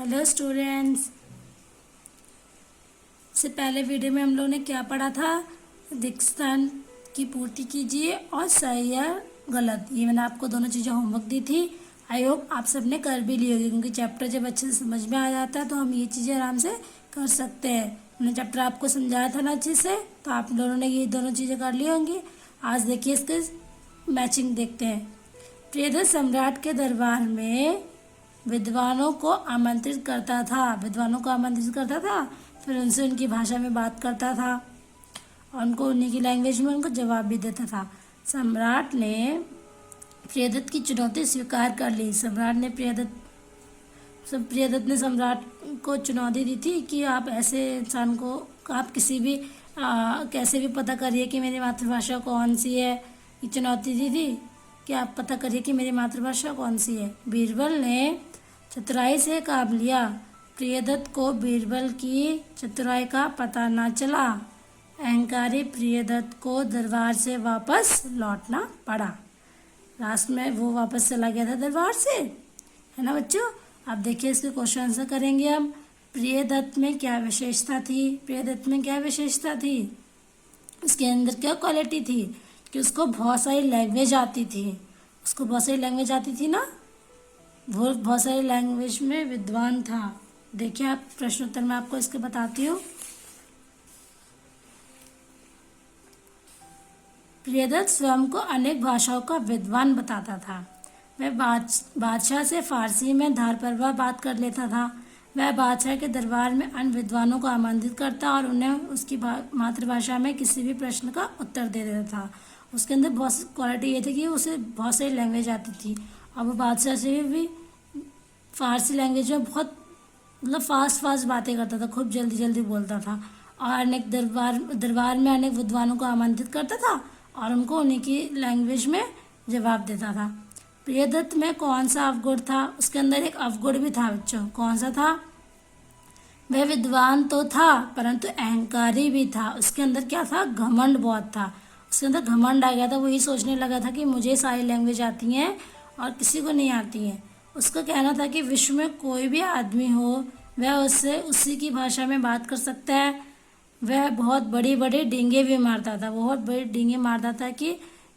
Hello students. इससे पहले video में हम लोगों ने क्या पढ़ा था? रिक्त स्थान की पूर्ति कीजिए और सही या गलत, ये मैंने आपको दोनों चीज़ें होमवर्क दी थी। आई होप आप सबने कर भी ली होगी, क्योंकि चैप्टर जब अच्छे से समझ में आ जाता है तो हम ये चीज़ें आराम से कर सकते हैं। मैंने चैप्टर आपको समझाया था ना अच्छे से, तो आप दोनों ने ये दोनों चीज़ें कर ली होंगी। आज देखिए इसके मैचिंग देखते हैं। प्रियदर्श सम्राट के दरबार में विद्वानों को आमंत्रित करता था, फिर उनसे उनकी भाषा में बात करता था और उनको उन्हीं की लैंग्वेज में उनको जवाब भी देता था। सम्राट ने प्रियदत्त की चुनौती स्वीकार कर ली। प्रियदत्त ने सम्राट को चुनौती दी थी कि आप ऐसे इंसान को आप कैसे भी पता करिए कि मेरी मातृभाषा कौन सी है। ये चुनौती दी थी कि आप पता करिए कि मेरी मातृभाषा कौन सी है। बीरबल ने चतुराई से काम लिया। प्रियदत्त को बीरबल की चतुराई का पता न चला। अहंकारी प्रियदत्त को दरबार से वापस लौटना पड़ा। लास्ट में वो वापस चला गया था दरबार से, है ना बच्चों। आप देखिए इसके क्वेश्चन आंसर करेंगे हम। प्रियदत्त में क्या विशेषता थी? उसके अंदर क्या क्वालिटी थी कि उसको बहुत सारी लैंग्वेज आती थी ना, वो बहुत सारी लैंग्वेज में विद्वान था। देखिए आप प्रश्नोत्तर में आपको इसके बताती हूँ। प्रियदत्त स्वयं को अनेक भाषाओं का विद्वान बताता था। वह बादशाह से फारसी में धारपर्वा बात कर लेता था। वह बादशाह के दरबार में अन्य विद्वानों को आमंत्रित करता और उन्हें उसकी मातृभाषा में किसी भी प्रश्न का उत्तर दे देता था। उसके अंदर बहुत सी क्वालिटी ये थी कि उसे बहुत सारी लैंग्वेज आती थी और वो बादशाह से भी फारसी लैंग्वेज में बहुत फास्ट बातें करता था, खूब जल्दी बोलता था और अनेक दरबार में अनेक विद्वानों को आमंत्रित करता था और उनको उन्हीं की लैंग्वेज में जवाब देता था। प्रियदत्त में कौन सा अवगुण था? उसके अंदर एक अवगुण भी था बच्चों। कौन सा था? वह विद्वान तो था परंतु अहंकारी भी था। उसके अंदर क्या था? घमंड बहुत था। उसके अंदर घमंड आ गया था। वो ये सोचने लगा था कि मुझे सारी लैंग्वेज आती हैं और किसी को नहीं आती हैं। उसका कहना था कि विश्व में कोई भी आदमी हो वह उससे उसी की भाषा में बात कर सकता है। वह बहुत बड़ी डींगे भी मारता था कि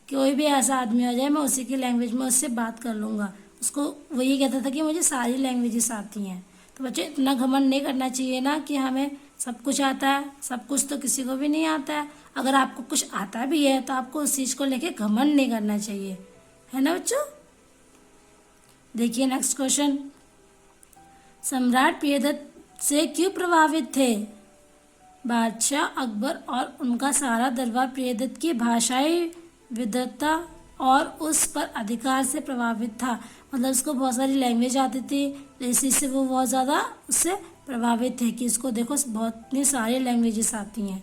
कोई भी ऐसा आदमी आ जाए मैं उसी की लैंग्वेज में उससे बात कर लूँगा। उसको वही कहता था कि मुझे सारी लैंग्वेजेस आती हैं। तो बच्चे इतना घमंड नहीं करना चाहिए ना कि हमें सब कुछ आता है। सब कुछ तो किसी को भी नहीं आता है। अगर आपको कुछ आता भी है तो आपको उस चीज़ को लेके घमंड नहीं करना चाहिए, है ना बच्चों। देखिए नेक्स्ट क्वेश्चन। सम्राट प्रियदत्त से क्यों प्रभावित थे? बादशाह अकबर और उनका सारा दरबार प्रियदत्त की भाषाई विद्वता और उस पर अधिकार से प्रभावित था। मतलब उसको बहुत सारी लैंग्वेज आती थी, इसी से वो बहुत ज़्यादा उससे प्रभावित थे कि इसको देखो बहुत सारी लैंग्वेजेस आती हैं।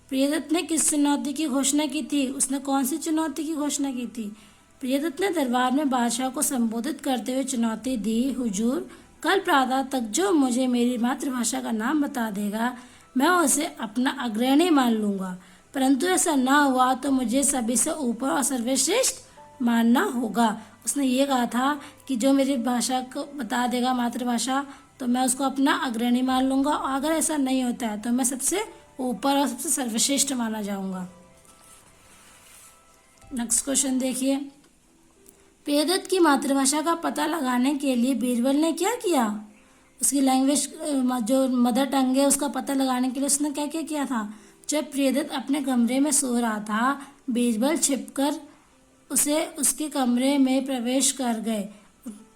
प्रियदत्त ने किस चुनौती की घोषणा की थी? उसने कौन सी चुनौती की घोषणा की थी? प्रियदत्त ने दरबार में बादशाह को संबोधित करते हुए चुनौती दी, हुजूर, कल प्रातः तक जो मुझे मेरी मातृभाषा का नाम बता देगा मैं उसे अपना अग्रणी मान लूँगा, परंतु ऐसा ना हुआ तो मुझे सभी से ऊपर और सर्वश्रेष्ठ मानना होगा। उसने ये कहा था कि जो मेरी भाषा को बता देगा मातृभाषा तो मैं उसको अपना अग्रणी मान लूँगा और अगर ऐसा नहीं होता है तो मैं सबसे ऊपर और सबसे सर्वश्रेष्ठ माना जाऊँगा। नेक्स्ट क्वेश्चन देखिए। प्रियदत्त की मातृभाषा का पता लगाने के लिए बीरबल ने क्या किया? उसकी लैंग्वेज जो मदर टंग है उसका पता लगाने के लिए उसने क्या क्या किया था? जब प्रियदत्त अपने कमरे में सो रहा था बीरबल छिपकर उसके कमरे में प्रवेश कर गए।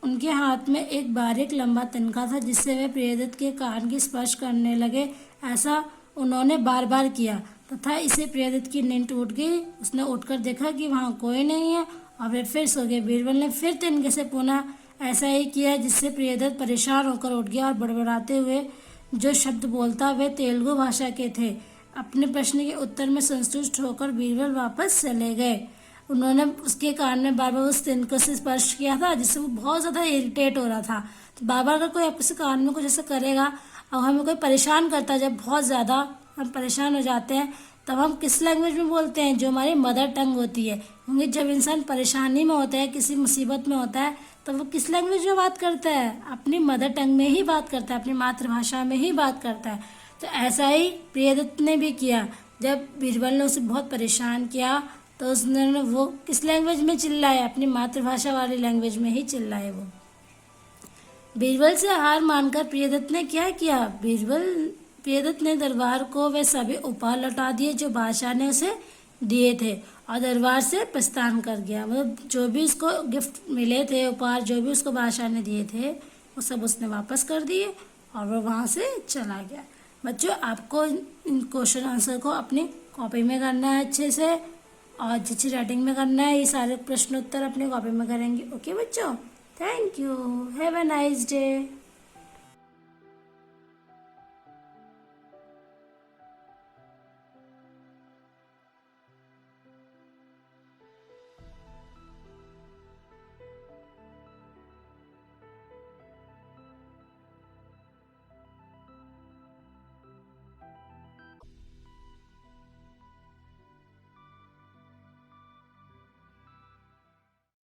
उनके हाथ में एक बारीक लंबा तिनका था जिससे वे प्रियदत्त के कान की स्पर्श करने लगे। ऐसा उन्होंने बार बार किया तथा इसे प्रियदत्त की नींद टूट गई। उसने उठकर देखा कि वहाँ कोई नहीं है और वे फिर सो गए। बीरबल ने फिर तिनके से पुनः ऐसा ही किया जिससे प्रियदत्त परेशान होकर उठ गया और बड़बड़ाते हुए जो शब्द बोलता वे तेलुगु भाषा के थे। अपने प्रश्न के उत्तर में संतुष्ट होकर बीरबल वापस चले गए। उन्होंने उसके कान में बार बार उस तिनके से स्पर्श किया था जिससे वो बहुत ज़्यादा इरिटेट हो रहा था। तो बार बार अगर कोई आपके कान में कुछ ऐसा करेगा और हमें कोई परेशान करता है, जब बहुत ज़्यादा हम परेशान हो जाते हैं तब हम किस लैंग्वेज में बोलते हैं? जो हमारी मदर टंग होती है। क्योंकि जब इंसान परेशानी में होता है, किसी मुसीबत में होता है, तो वो किस लैंग्वेज में बात करता है? अपनी मदर टंग में ही बात करता है, अपनी मातृभाषा में ही बात करता है। तो ऐसा ही प्रियदत्त ने भी किया। जब बीरबल ने उसे बहुत परेशान किया तो उसने वो किस लैंग्वेज में चिल्लाए? अपनी मातृभाषा वाली लैंग्वेज में ही चिल्लाए वो। बीरबल से हार मानकर प्रियदत्त ने क्या किया? प्रियदत्त ने दरबार को वे सभी उपहार लौटा दिए जो बादशाह ने उसे दिए थे और दरबार से प्रस्थान कर गया। मतलब जो भी उसको गिफ्ट मिले थे, उपहार जो भी उसको बादशाह ने दिए थे, वो सब उसने वापस कर दिए और वो वहाँ से चला गया। बच्चों, आपको इन क्वेश्चन आंसर को अपनी कॉपी में करना है अच्छे से और अच्छी राइटिंग में करना है। ये सारे प्रश्न उत्तर अपनी कॉपी में करेंगे। ओके बच्चों, thank you, have a nice day.